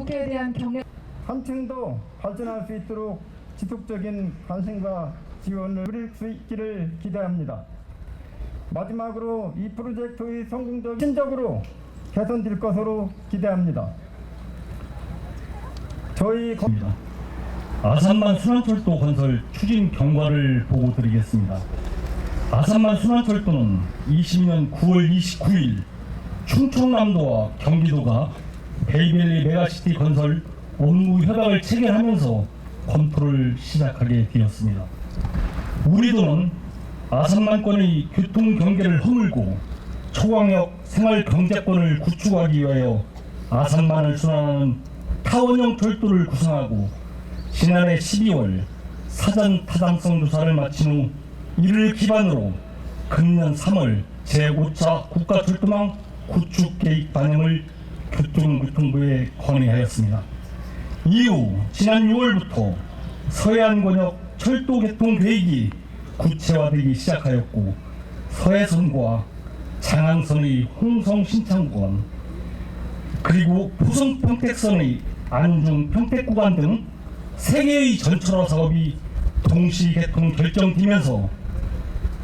국회에 대한 경례. 한층 더 발전할 수 있도록 지속적인 관심과 지원을 드릴 수 있기를 기대합니다. 마지막으로 이 프로젝트의 성공적으로 개선될 것으로 기대합니다. 저희 아산만 순환철도 건설 추진 경과를 보고 드리겠습니다. 아산만 순환철도는 20년 9월 29일 충청남도와 경기도가 베이밸리 메가시티 건설 업무 협약을 체결하면서 검토를 시작하게 되었습니다. 우리 도는 아산만권의 교통 경계를 허물고 초광역 생활 경제권을 구축하기 위하여 아산만을 순환하는 타원형 철도를 구성하고 지난해 12월 사전 타당성 조사를 마친 후 이를 기반으로 금년 3월 제5차 국가철도망 구축 계획 반영을 교통부에 건의하였습니다. 이후 지난 6월부터 서해안권역 철도 개통 계획이 구체화되기 시작하였고 서해선과 장안선의 홍성 신창구간 그리고 포성 평택선의 안중 평택 구간 등 3개의 전철화 사업이 동시 개통 결정되면서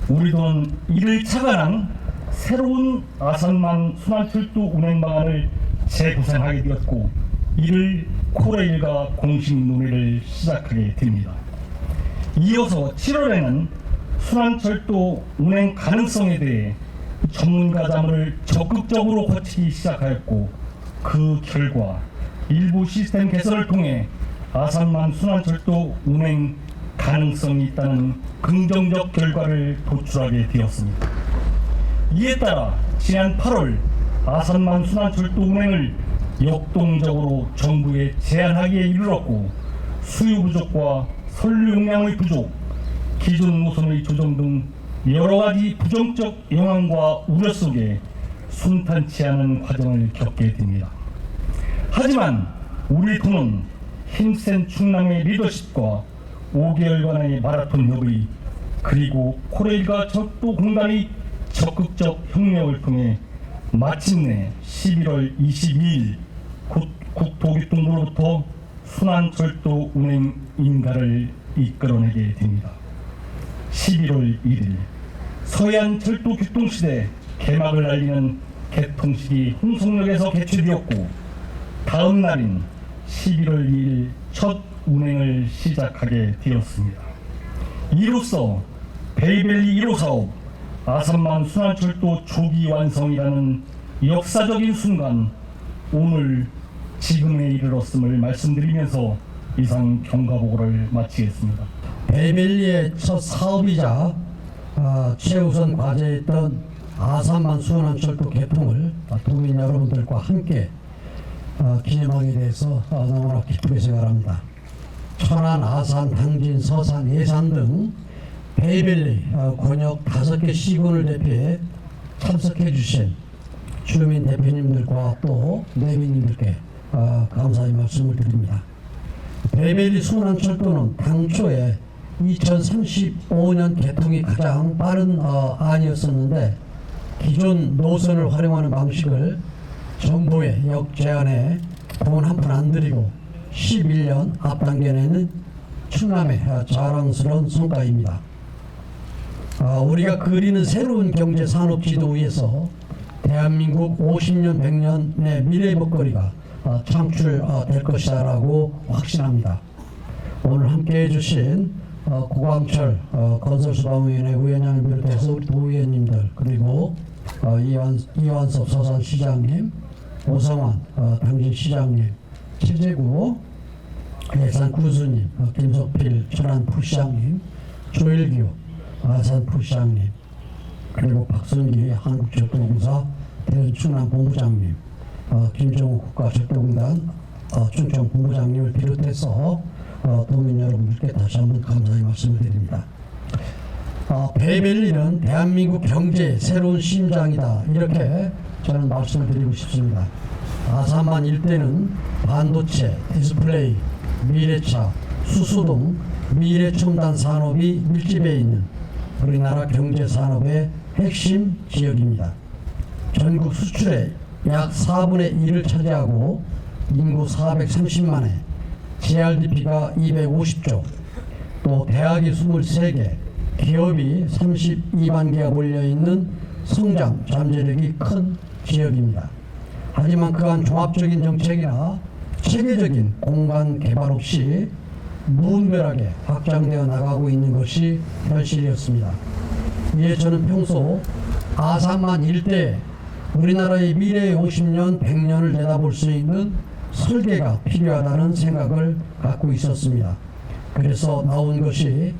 우리도는 이를 착안한 새로운 아산만 순환철도 운행 방안을 재구상하게 되었고 이를 코레일과 공식 논의를 시작하게 됩니다. 이어서 7월에는 순환철도 운행 가능성에 대해 전문가 자문을 적극적으로 거치기 시작하였고 그 결과 일부 시스템 개선을 통해 아산만 순환철도 운행 가능성이 있다는 긍정적 결과를 도출하게 되었습니다. 이에 따라 지난 8월 아산만 순환철도 운행을 역동적으로 정부에 제안하기에 이르렀고 수요 부족과 선류 용량의 부족, 기존 노선의 조정 등 여러가지 부정적 영향과 우려 속에 순탄치 않은 과정을 겪게 됩니다. 하지만 우리 도는 힘센 충남의 리더십과 5개월간의 마라톤 협의 그리고 코레일과 철도공단의 적극적 협력을 통해 마침내 11월 22일 국토교통부로부터 순환철도 운행 인가를 이끌어내게 됩니다. 11월 1일 서해안 철도 교통시대 개막을 알리는 개통식이 홍성역에서 개최되었고 다음 날인 11월 2일 첫 운행을 시작하게 되었습니다. 이로써 베이밸리 1호 사업 아산만 순환철도 조기 완성이라는 역사적인 순간 오늘 지금에 이르렀음을 말씀드리면서 이상 경과보고를 마치겠습니다. 베이밸리의 첫 사업이자 최우선 과제였던 아산만 순환철도 개통을 도민 여러분들과 함께 기념하게 돼서 너무나 기쁘게 생각합니다. 천안, 아산, 당진, 서산, 예산 등 베이밸리 권역 5개 시군을 대표해 참석해 주신 주민 대표님들과 또 내민님들께 감사의 말씀을 드립니다. 베이밸리 순환철도는 당초에 2035년 개통이 가장 빠른 안이었었는데 기존 노선을 활용하는 방식을 정부의 역제안에 돈 한 푼 안 들이고 11년 앞당겨내는 충남의 자랑스러운 성과입니다. 우리가 그리는 새로운 경제 산업 지도 위에서 대한민국 50년 100년의 미래 먹거리가 창출될 것이라고 확신합니다. 오늘 함께해 주신 고광철 건설수방위원회 위원장을 비롯해서 우리 도의원님들 그리고 이완섭 서산시장님, 오성환 당진시장님, 최재구 예산구수님, 김석필 천안부시장님, 조일규 아산부시장님 그리고 박성기 한국철도공사 대전충남본부장님, 김정우 국가철도공단 충청본부장님을 비롯해서 도민 여러분들께 다시 한번 감사의 말씀을 드립니다. 베이밸리는 대한민국 경제의 새로운 심장이다 이렇게 저는 말씀을 드리고 싶습니다. 아산만 일대는 반도체, 디스플레이, 미래차, 수소 등 미래첨단 산업이 밀집해 있는 우리나라 경제산업의 핵심 지역입니다. 전국 수출의 약 4분의 1을 차지하고 인구 430만에 GRDP가 250조, 또 대학이 23개, 기업이 32만 개가 몰려있는 성장 잠재력이 큰 지역입니다. 하지만 그간 종합적인 정책이나 체계적인 공간 개발 없이 무분별하게 확장되어 나가고 있는 것이 현실이었습니다. 이에 저는 평소 아산만 일대에 우리나라의 미래의 50년, 100년을 내다볼 수 있는 설계가 필요하다는 생각을 갖고 있었습니다. 그래서 나온 것이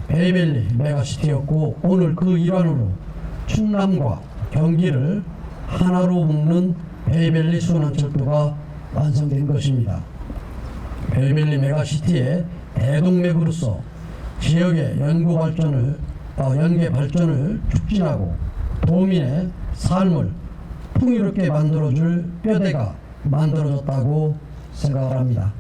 베이밸리 메가시티였고, 오늘 그 일환으로 충남과 경기를 하나로 묶는 베이밸리 순환철도가 완성된 것입니다. 베이밸리 메가시티의 대동맥으로서 지역의 연계 발전을 촉진하고 도민의 삶을 풍요롭게 만들어줄 뼈대가 만들어졌다고 생각을 합니다.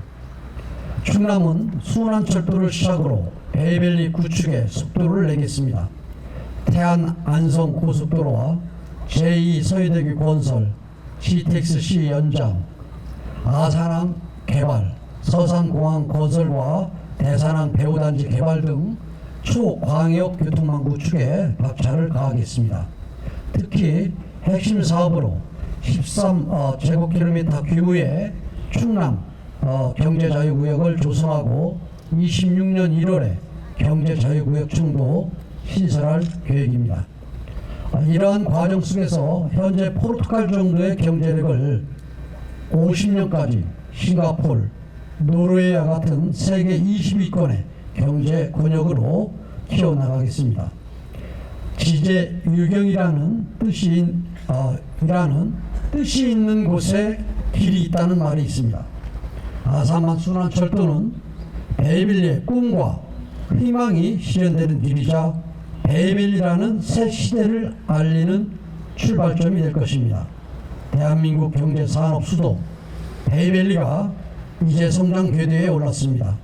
충남은 순환철도를 시작으로 베이밸리 구축에 속도를 내겠습니다. 태안 안성 고속도로와 제2 서해대교 건설, GTX-C 연장, 아산항 개발, 서산공항 건설과 대산항 배후단지 개발 등 초광역 교통망 구축에 박차를 가하겠습니다. 특히 핵심 사업으로 13제곱킬로미터 규모의 충남 경제자유구역을 조성하고 26년 1월에 경제자유구역층도 신설할 계획입니다. 이러한 과정 속에서 현재 포르투갈 정도의 경제력을 50년까지 싱가포르, 노르웨이와 같은 세계 20위권의 경제 권역으로 키워나가겠습니다. 지제유경이라는 뜻이 있는 곳에 길이 있다는 말이 있습니다. 아산만 순환철도는 베이밸리의 꿈과 희망이 실현되는 길이자 베이밸리라는 새 시대를 알리는 출발점이 될 것입니다. 대한민국 경제 산업 수도 베이밸리가 이제 성장 궤도에 올랐습니다.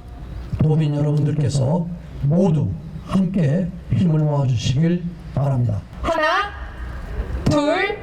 도민 여러분들께서 모두 함께 힘을 모아주시길 바랍니다. 하나, 둘,